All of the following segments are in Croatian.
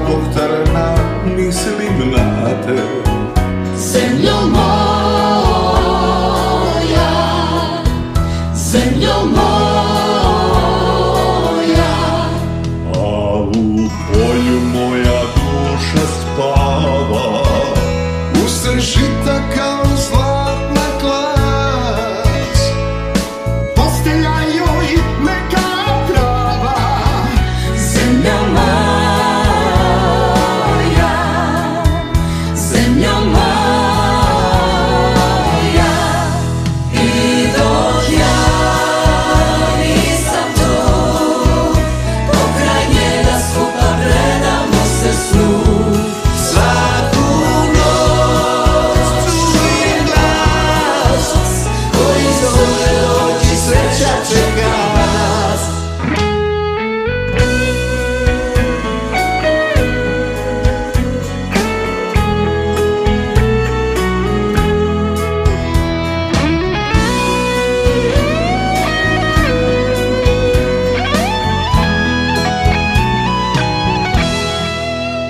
zbog terena mislim na te. Zemljo moja, zemljo moja, a u polju moja duša spava, usred žita kao zlatna klas, postelja joj neka trava. zemljo moja, zemljo moja. I dok ja nisam tu, pokraj njega skupa predamo se snu. Svaku noć čujem glas koji zove oči, sreća čeka nas.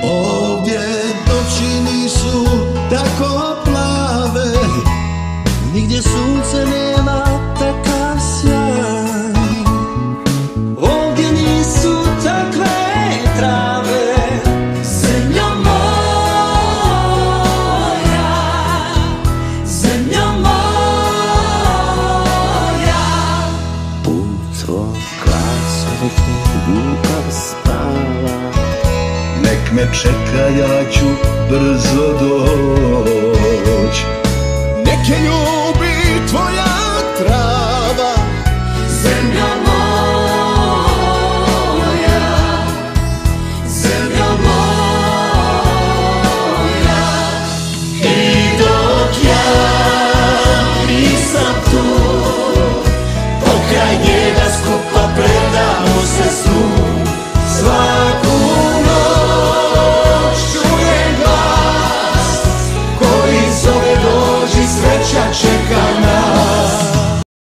Ovdje noći nisu tako plave, nigdje sunce nema takav sjaj. Ovdje nisu takve trave, Zemljo moja, zemljo moja. U tvoj glas ljubav spava. nek me čeka, ja ću brzo doć. Nek je ljubi tvoja trava.